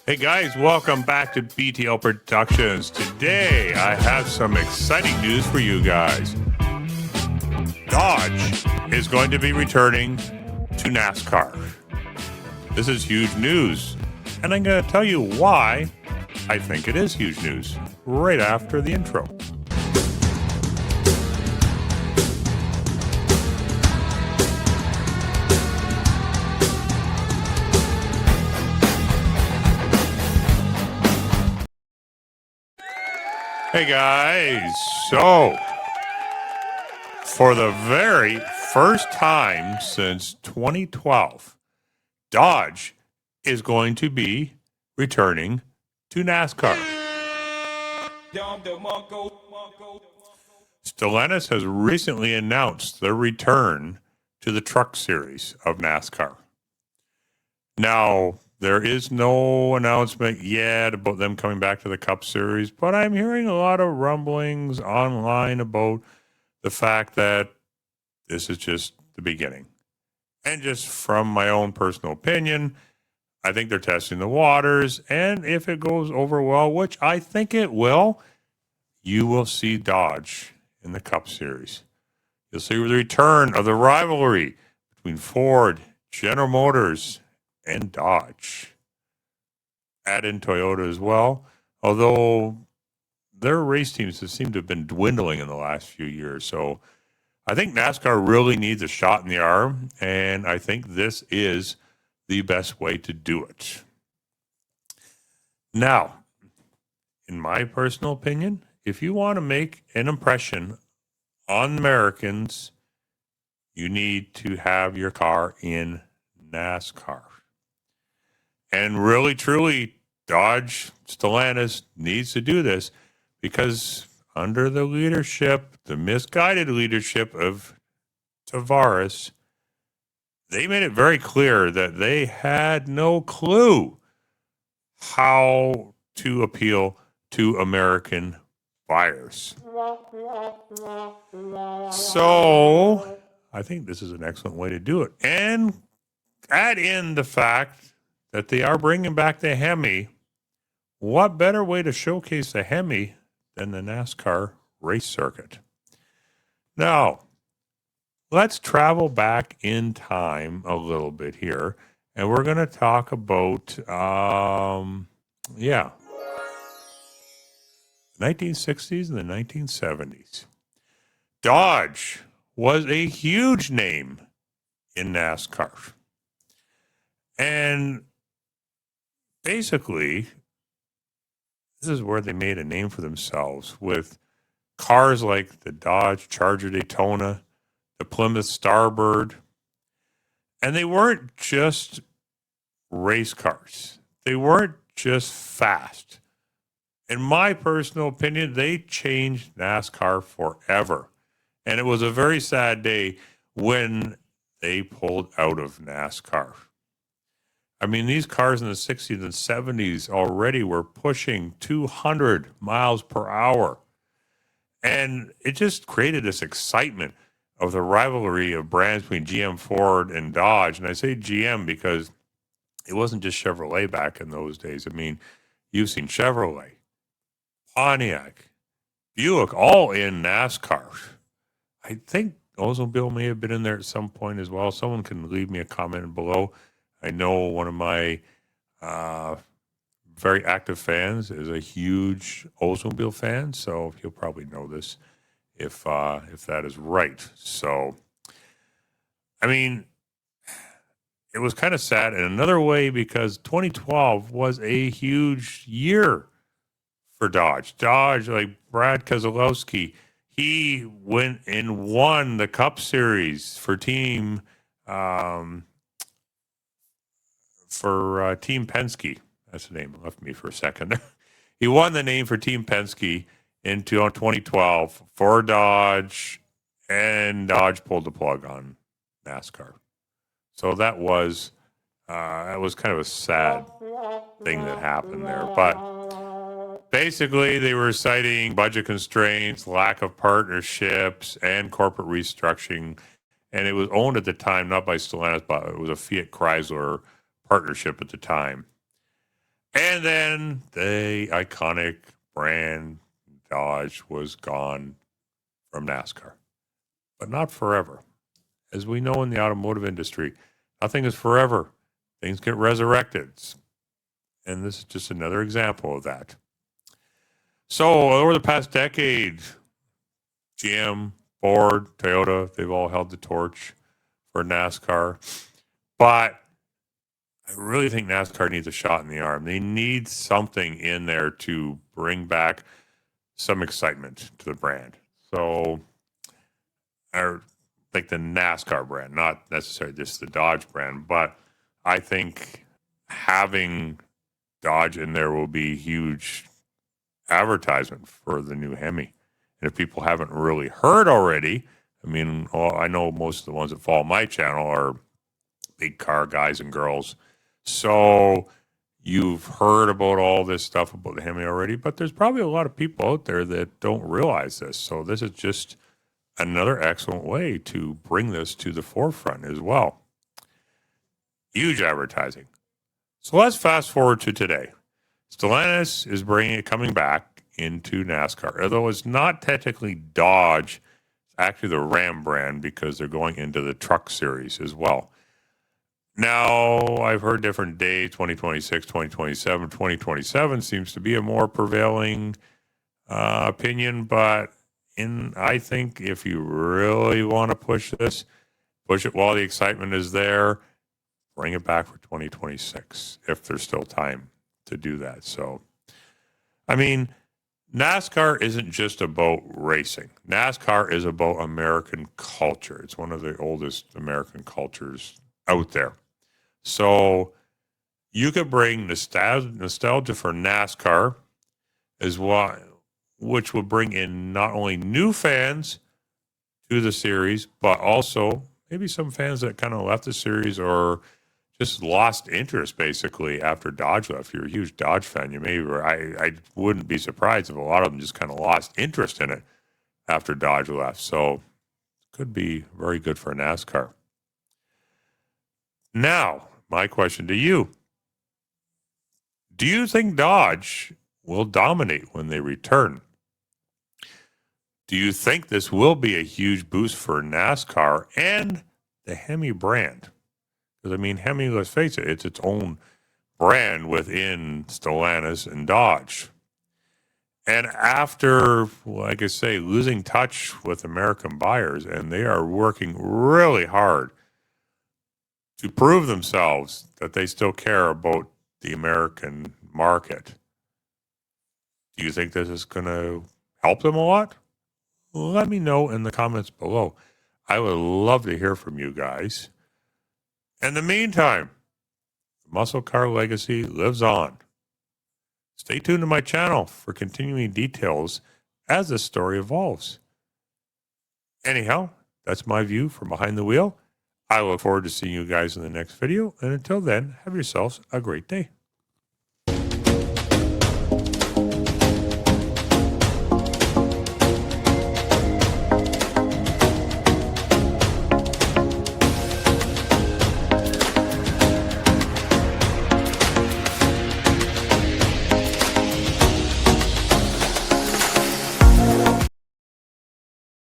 Hey guys, welcome back to BTL Productions. Today I have some exciting news for you guys. Dodge is going to be returning to NASCAR. This is huge news, and I'm going to tell you why I think it is huge news right after the intro. Hey guys, so for the very first time since 2012, Dodge is going to be returning to NASCAR. Stellantis has recently announced their return to the Truck Series of NASCAR. Now, there is no announcement yet about them coming back to the Cup Series, but I'm hearing a lot of rumblings online about the fact that this is just the beginning. And just from my own personal opinion, I think they're testing the waters, and if it goes over well, which I think it will, you will see Dodge in the Cup Series. You'll see the return of the rivalry between Ford, General Motors, and Dodge. Add in Toyota as well, although their race teams have seemed to have been dwindling in the last few years. So I think NASCAR really needs a shot in the arm, and I think this is the best way to do it. Now, in my personal opinion, if you want to make an impression on Americans, you need to have your car in NASCAR. And really, truly, Dodge Stellantis needs to do this because under the leadership, the misguided leadership of Tavares, they made it very clear that they had no clue how to appeal to American buyers. So I think this is an excellent way to do it. And add in the fact that they are bringing back the Hemi. What better way to showcase the Hemi than the NASCAR race circuit? Now, let's travel back in time a little bit here, and we're going to talk about, 1960s and the 1970s. Dodge was a huge name in NASCAR. And basically, this is where they made a name for themselves with cars like the Dodge Charger Daytona, the Plymouth Starbird. And they weren't just race cars. They weren't just fast. In my personal opinion, they changed NASCAR forever. And it was a very sad day when they pulled out of NASCAR. I mean, these cars in the 60s and 70s already were pushing 200 miles per hour. And it just created this excitement of the rivalry of brands between GM, Ford, and Dodge. And I say GM because it wasn't just Chevrolet back in those days. I mean, you've seen Chevrolet, Pontiac, Buick, all in NASCAR. I think Oldsmobile may have been in there at some point as well. Someone can leave me a comment below. I know one of my very active fans is a huge Oldsmobile fan, so you'll probably know this if that is right. So, I mean, it was kind of sad in another way because 2012 was a huge year for Dodge. Dodge, like Brad Keselowski, he went and won the Cup Series for Team Penske. That's the name. It left me for a second. He won the name for Team Penske in 2012 for Dodge, and Dodge pulled the plug on NASCAR. So that was kind of a sad thing that happened there. But basically, they were citing budget constraints, lack of partnerships, and corporate restructuring. And it was owned at the time not by Stellantis, but it was a Fiat Chrysler partnership at the time. And then the iconic brand Dodge was gone from NASCAR, but not forever. As we know in the automotive industry, nothing is forever. Things get resurrected. And this is just another example of that. So over the past decade, GM, Ford, Toyota, they've all held the torch for NASCAR. But I really think NASCAR needs a shot in the arm. They need something in there to bring back some excitement to the brand. So, or like the NASCAR brand, not necessarily just the Dodge brand, but I think having Dodge in there will be huge advertisement for the new Hemi. And if people haven't really heard already, I mean, I know most of the ones that follow my channel are big car guys and girls. So you've heard about all this stuff about the Hemi already, but there's probably a lot of people out there that don't realize this. So this is just another excellent way to bring this to the forefront as well. Huge advertising. So let's fast forward to today. Stellantis is coming back into NASCAR, although it's not technically Dodge, it's actually the Ram brand because they're going into the truck series as well. Now, I've heard different dates, 2026, 2027. 2027 seems to be a more prevailing opinion, but I think if you really want to push this, push it while the excitement is there, bring it back for 2026 if there's still time to do that. So, I mean, NASCAR isn't just about racing. NASCAR is about American culture. It's one of the oldest American cultures out there. So you could bring nostalgia for NASCAR as well, which would bring in not only new fans to the series, but also maybe some fans that kind of left the series or just lost interest basically after Dodge left. If you're a huge Dodge fan, I wouldn't be surprised if a lot of them just kind of lost interest in it after Dodge left. So it could be very good for NASCAR. Now, my question to you. Do you think Dodge will dominate when they return? Do you think this will be a huge boost for NASCAR and the Hemi brand? Because, I mean, Hemi, let's face it, it's its own brand within Stellantis and Dodge. And after, like I say, losing touch with American buyers, and they are working really hard to prove themselves that they still care about the American market. Do you think this is going to help them a lot? Let me know in the comments below. I would love to hear from you guys. In the meantime, the muscle car legacy lives on. Stay tuned to my channel for continuing details as the story evolves. Anyhow, that's my view from behind the wheel. I look forward to seeing you guys in the next video. And until then, have yourselves a great day.